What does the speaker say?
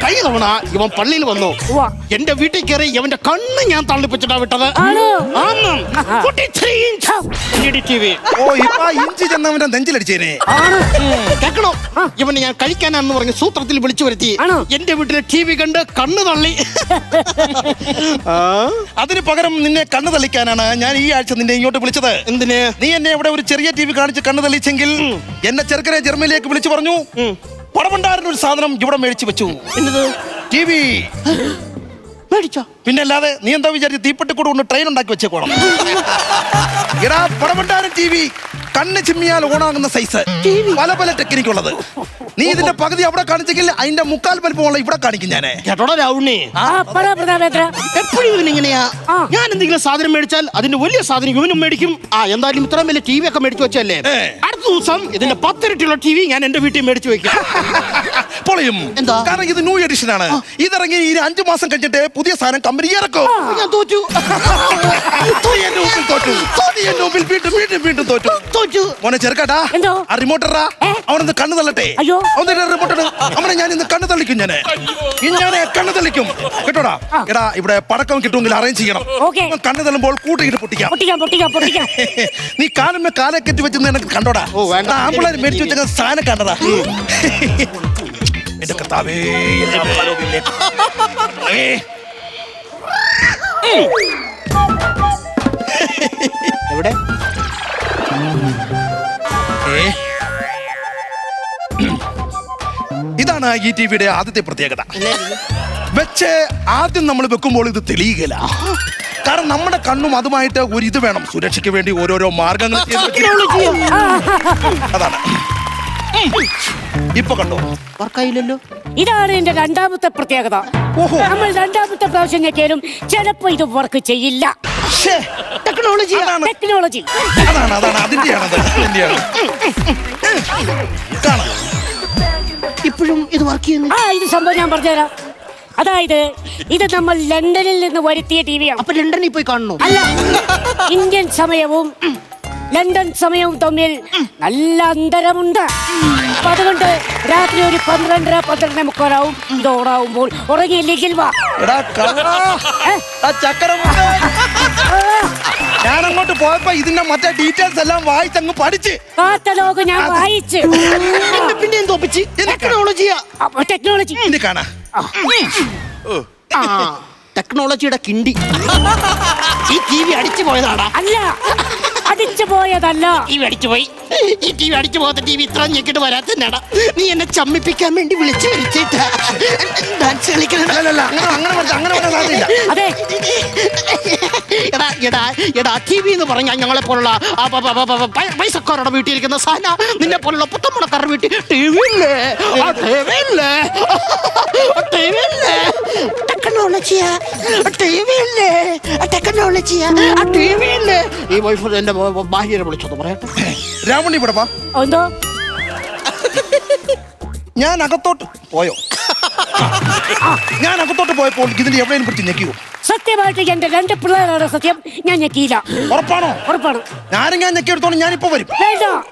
കഴിഞ്ഞ തവണ ഇവൻ പള്ളിയിൽ വന്നു. എന്റെ വീട്ടിൽ കയറി ഇവന്റെ കണ്ണ് ഞാൻ തള്ളിപ്പിച്ചിട്ടാ വിട്ടത്. ഓ ഇപ്പൊ ഇഞ്ചി ചെന്നവന്റെ നെഞ്ചിലടിച്ചേനെ. കേക്കണോ? ഇവന് ഞാൻ കഴിക്കാനാന്ന് പറഞ്ഞ് സൂത്രത്തിൽ വിളിച്ചു വരുത്തി. എന്റെ വീട്ടിലെ TV കണ്ട് കണ്ണ് തള്ളി. അതിന് പകരം നിന്നെ കണ്ണ് തള്ളിക്കാനാണ് ഞാൻ ഈ ആഴ്ച നിന്നെ ഇങ്ങോട്ട് വിളിച്ചത്. എന്തിന്? നീ എന്നെ ഇവിടെ ഒരു ചെറിയ TV കാണിച്ച് കണ്ണ് തള്ളിച്ചെങ്കിൽ എന്നെ ചെറുക്കനെ ജർമ്മനിലേക്ക് വിളിച്ചു പറഞ്ഞു പടമണ്ടാരനൊരു സാധനം ഇവിടെ മേടിച്ചു വെച്ചു. TV മേടിച്ചോ? പിന്നല്ലാതെ നീ എന്താ വിചാരിച്ചു തീപ്പെട്ടിക്കൂടെ കൊണ്ട് ട്രെയിൻ ഉണ്ടാക്കി വെച്ചേക്കോണം. എടാ പടമണ്ടാരൻ TV കണ്ണ് ചിമ്മിയാൽ ഓണാകുന്ന സൈസ്, പല പല ടെക്നിക്ക് ഉള്ളത്. നീ ഇതിന്റെ പകുതി അവിടെ കാണിച്ചെങ്കിൽ അതിന്റെ മുക്കാൽ വലിപ്പമുള്ള ഇവിടെ കാണിക്കും ഞാൻ. കേട്ടോടാ രാവുണ്ണി, എപ്പോഴും ഇവനിങ്ങനെയാ. ഞാൻ എന്തെങ്കിലും സാധനം മേടിച്ചാൽ അതിന്റെ വലിയ സാധനം ഇവനും മേടിക്കും. എന്തായാലും ഇത്രയും വലിയ TV ഒക്കെ മേടിച്ചു വെച്ചല്ലേ, അടുത്ത ദിവസം ഇതിന്റെ 10 ഇരട്ടിയുള്ള TV ഞാൻ എന്റെ വീട്ടിൽ മേടിച്ചു വെക്കാം. പൊളിയും. എന്താ? കാരണം ഇത് ന്യൂ എഡിഷൻ ആണ്. ഇതിറങ്ങി 5 മാസം കഴിഞ്ഞിട്ട് പുതിയ സാധനം കമ്പനി ഇറക്കും. ഞാൻ തോറ്റു. വീണ്ടും തോറ്റു. മോനെ ചെറുക്കാട്ടാ, ആ റിമോട്ടറാ അവനൊന്ന് കണ്ണ് തള്ളട്ടെ. അവന്റെ റിമോട്ടർ അവനെ ഞാൻ ഇന്ന് കണ്ണ് തള്ളിക്കും. ഞാൻ കണ്ണ് തള്ളിക്കും കേട്ടോടാ. എടാ ഇവിടെ പടക്കം കിട്ടുമെങ്കിൽ അറേഞ്ച് ചെയ്യണം. കണ്ണ് തള്ളുമ്പോൾ കൂട്ടിയിട്ട് പൊട്ടിക്കാം. നീ കാണുമ്പോ കാലെ കെട്ടി വെച്ചെന്ന് എനിക്ക് കണ്ടോടാ. ആമ്പിളാർ മേടിച്ചു വെച്ച സാധനം കണ്ടതാ. എന്റെ കർത്താവേ, എവിടെ? ഇതാണ് ഈ ടിവിയുടെ ആദ്യത്തെ പ്രത്യേകത. വെച്ച് ആദ്യം നമ്മൾ വെക്കുമ്പോൾ ഇത് തെളിയുകയില്ല. കാരണം നമ്മുടെ കണ്ണും അതുമായിട്ട് ഒരു ഇത് വേണം. സുരക്ഷയ്ക്ക് വേണ്ടി ഓരോരോ മാർഗങ്ങൾ അതാണ്. ഇപ്പൊ കണ്ടോ? വർക്കായില്ലല്ലോ. ഇതാണ് എന്റെ രണ്ടാമത്തെ പ്രത്യേകത. നമ്മൾ രണ്ടാമത്തെ പ്രാവശ്യം ഞെക്കിയാലും ചിലപ്പോ ഇത് വർക്ക് ചെയ്യില്ല. ടെക്നോളജി. അതാണ് അതിന്റെയാണ്. ഇപ്പോഴും ഇത് വർക്ക് ചെയ്യുന്നു. ഇത് സംഭവം ഞാൻ പറഞ്ഞുതരാം. അതായത് ഇത് നമ്മൾ ലണ്ടനിൽ നിന്ന് വരുത്തിയ ടിവിയാണ്. അപ്പൊ ലണ്ടനിൽ പോയി കാണണോ? അല്ല, ഇന്ത്യൻ സമയവും ലണ്ടൻ സമയവും തമ്മിൽ നല്ല അന്തരമുണ്ട്. അപ്പൊ അതുകൊണ്ട് രാത്രി ഒരു 12:30-12:45 ഇത് ഓടാവുമ്പോൾ ഉറങ്ങിയില്ലെങ്കിൽ വാ. ഞാൻ അങ്ങോട്ട് പോയപ്പോ ഇതിന്റെ മറ്റേ ഡീറ്റെയിൽസ് എല്ലാം വായിച്ചങ്ങ് പഠിച്ച് കാറ്റലോഗ് ഞാൻ വായിച്ച് പിന്നെ തോപ്പിച്ച് ടെക്നോളജി കാണാ. ടെക്നോളജിയുടെ കിണ്ടി. ഈ TV അടിച്ചു പോയതാടാ. അല്ല, അടിച്ചു പോയതല്ല. ഈ TV അടിച്ചു പോകാത്ത TV ഇത്ര ഞെക്കിട്ട് വരാത്തന്നാടാ. നീ എന്നെ ചമ്മിപ്പിക്കാൻ വേണ്ടി വിളിച്ചു വരുത്തിട്ടാ ഡാൻസ് കളിക്കണം. അതെ, എടാ TV എന്ന് പറഞ്ഞാൽ ഞങ്ങളെ പോലുള്ള പൈസക്കാരുടെ വീട്ടിലിരിക്കുന്ന സാധന. നിന്നെ പോലുള്ള പുത്തമ്പണക്കാരുടെ വീട്ടിൽ TV ഇല്ലേ? ടെക്നോളജിയാ. ഈ വൈഫ് എന്റെ ഭാര്യയെ വിളിച്ചോന്ന് പറയട്ടെ. രാവണി ഇവിടെ വാ. എന്തോ? ഞാൻ അകത്തോട്ട് പോയോ? ഞാൻ അകത്തോട്ട് പോയപ്പോൾ ഇതിന്റെ എവിടെയും പിടിച്ച് ഞെക്കിയോ? സത്യമായിട്ട് എന്റെ 2 പിള്ളേരാണ് സത്യം. ഞാൻ ഞെക്കിയില്ല. ഉറപ്പാണോ? ഉറപ്പാണ്. ഞാനും ഞാൻ ഞെക്കിയെടുത്തോളം ഞാനിപ്പോ വരും. വേണ്ട.